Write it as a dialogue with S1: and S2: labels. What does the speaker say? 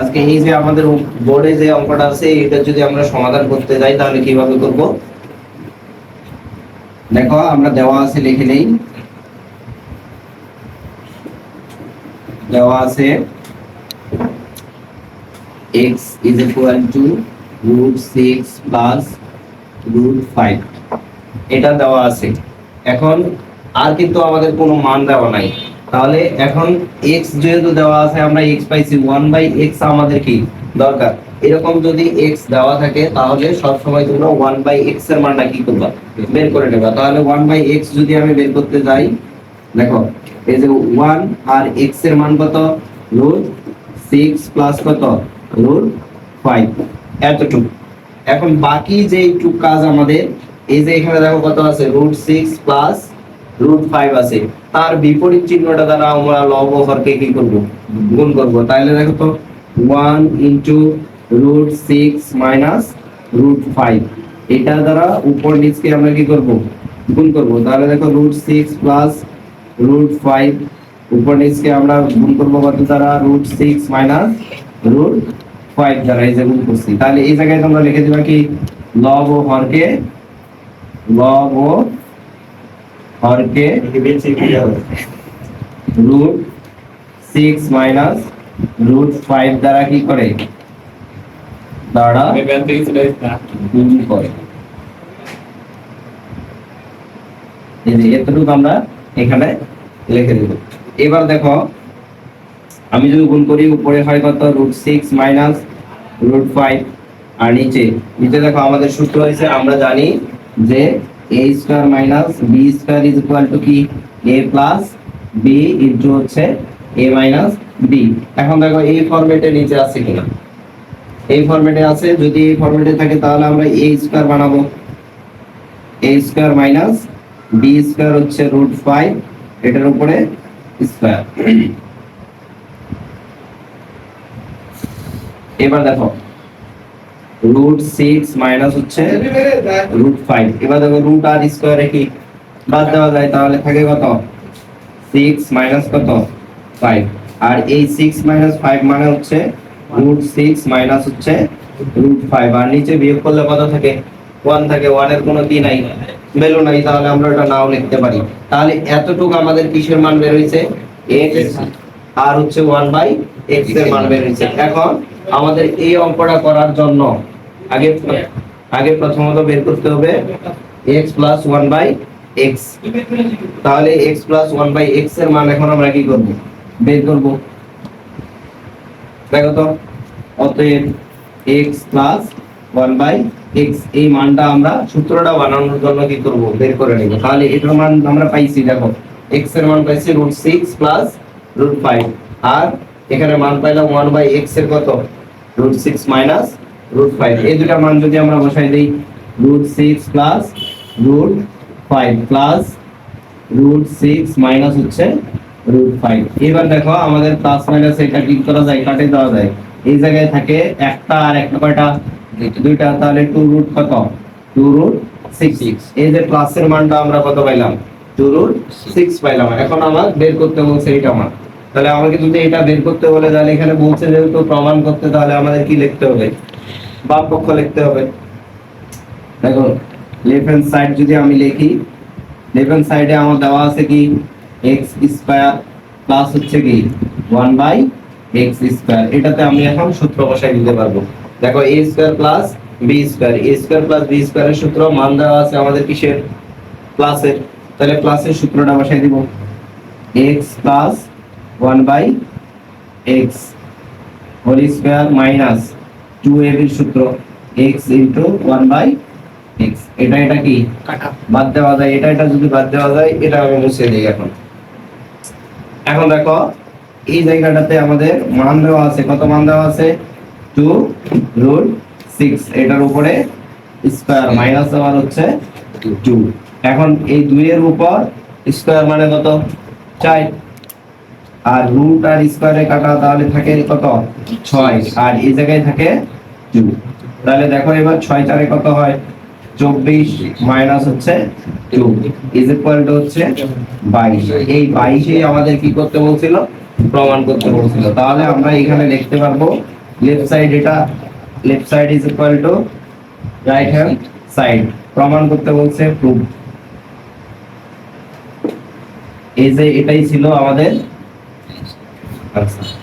S1: আজকে এই যে আমাদের বোর্ডে যে অঙ্কটা আছে এটা যদি আমরা সমাধান করতে যাই তাহলে কিভাবে করব? দেখো আমরা দেওয়া আছে লিখে নেই। দেওয়া আছে x is equal to √6 plus √5 এটা দেওয়া আছে। এখন আর কিন্তু আমাদের কোনো মান দেওয়া নাই, তাহলে এখন x যেহেতু দেওয়া আছে আমরা x পাইছি 1/x আমাদের কি দরকার। এরকম যদি x দেওয়া থাকে তাহলে সব সময় তোমরা 1/x এর মানটা কি করবা, বের করে নেবা। তাহলে 1/x যদি আমি বের করতে যাই, দেখো এই যে 1 আর x এর মান কত, √6 প্লাস কত, √5 এতটুকু। এখন বাকি যে একটু কাজ আমাদের, এই যে এখানে দেখো কত আছে, √6 প্লাস √5 আছে, তার বিপরীত চিহ্নটা দ্বারা আমরা লব ও হরকে কি করব, গুণ করব। তাহলে দেখো তো 1 ইনটু √6 মাইনাস √5 এটা দ্বারা উপর নিচকে আমরা কি করব, গুণ করব। তাহলে দেখো √6 প্লাস √5 উপর নিচকে আমরা গুণ করব কত দ্বারা, √6 মাইনাস √5 দ্বারা, এই যে গুণ করছি। তাহলে এই জায়গায় তোমরা লিখে দিবা কি, লব ও হরকে, লব ও হরকে √6 মাইনাস √5 দ্বারা কি করে, দ্বারা গুণ করে। এই যে এতটুকু আমরা এখানে লিখে দেব। এবার দেখো আমি যদি গুণ করি, উপরে হয় কত, √6 মাইনাস √5 আর নিচে দেখো আমাদের সূত্র হয়েছে, আমরা জানি যে a square minus b square is equal to কি, a প্লাস b ইনটু হচ্ছে a মাইনাস b। এখন দেখো এই ফরম্যাটে নিচে আছে কিনা, এই ফরম্যাটে আছে। যদি এই ফরম্যাটে থাকে তাহলে আমরা a স্কয়ার বানাবো, a square minus b square হচ্ছে √5 এটার উপরে স্কয়ার। এবার দেখো √6 মাইনাস হচ্ছে √5, এবার দেখো রুট আর স্কয়ারে কি বাদ দেওয়া যায়, তাহলে থাকে কত, 6 মাইনাস কত, 5। আর এই 6 মাইনাস 5 মানে হচ্ছে √6 মাইনাস হচ্ছে √5, আর নিচে বিয়োগ করলে কত থাকে, 1 থাকে। 1 এর কোনো কি নাই, ভ্যালু নাই, তাহলে আমরা এটা নাও লিখতে পারি। তাহলে এতটুকু আমাদের কিসের মান বের হইছে, x আর হচ্ছে 1/x এর মান বের হইছে। এখন আমাদের এই অঙ্কটা করার জন্য আগে প্রথমত বের করতে হবে x প্লাস 1/x। তাহলে x প্লাস 1/x এর মান এখন আমরা কি করব, বের করব। দেখো তো, অতএব x প্লাস 1/x এই মানটা আমরা সূত্রটা বানানোর জন্য কি করব, বের করে নেব। তাহলে এটার মান আমরা পাইছি, দেখো x এর মান পাইছি √6 প্লাস √5, আর এখানে মান পাইলাম 1/x এর কত, √6 মাইনাস √5। এই দুটো মান যদি আমরা বসাই দেই, √6 প্লাস √5 প্লাস √6 মাইনাস হচ্ছে √5। এবার দেখো আমাদের প্লাস মাইনাস এটা কি করা যায়, কাটে দেওয়া যায়। এই জায়গায় থাকে একটা আর একটা কয়টা, দুইটা, তাহলে 2 কত, 2√6। এই যে প্লাসের মানটা আমরা কত পাইলাম, 2√6 পাইলাম। এখন আমার বের করতে বলছে এটা মান, তাহলে আমাকে যদি এটা বের করতে বলে, তাহলে এখানে বলছে যেহেতু প্রমাণ করতে, তাহলে আমাদের কি লিখতে হবে, বাম পক্ষ লিখতে হবে। দেখো লেফট হ্যান্ড সাইড যদি আমি লিখি, লেফট হ্যান্ড সাইডে আমার দেওয়া আছে কি, x স্কয়ার প্লাস হচ্ছে কি 1/x স্কয়ার। এটাতে আমি এখন সূত্র বসাই দিতে পারবো। দেখো a square plus b square, a square plus b স্কয়ারের সূত্র মান দেওয়া আছে আমাদের কিসের, প্লাসের। তাহলে প্লাসের সূত্রটা বসাই দিব, x plus 1/x whole square minus 2ab এর সূত্র x ইনটু 1/x। এটা কি বাদ দেওয়া যায়, এটা যদি বাদ দেওয়া যায়, এটা আমি মুছে দিই। এখন দেখো এই জায়গাটাতে আমাদের মান দেওয়া আছে, কত মান দেওয়া আছে, 2√6 এটার উপরে স্কয়ার মাইনাস দেওয়া হচ্ছে 2। এখন এই 2 এর উপর স্কয়ার মানে কত, 4, আর রুট আর স্কয়ারে কাটা, তাহলে থাকে কত, 6, আর এই জায়গায় থাকে 2। তাহলে দেখো এবার 6 4 কত হয়, 24 মাইনাস হচ্ছে 2 ইজ ইকুয়াল টু হচ্ছে 22। এই 22 আমাদের কি করতে বলছিল, প্রমাণ করতে বলছিল। তাহলে আমরা এখানে লিখতে পারবো লেফট সাইড এটা left side is equal to right hand side প্রমাণ করতে বলছে প্রুফ এই যে এটাই ছিল আমাদের আনসার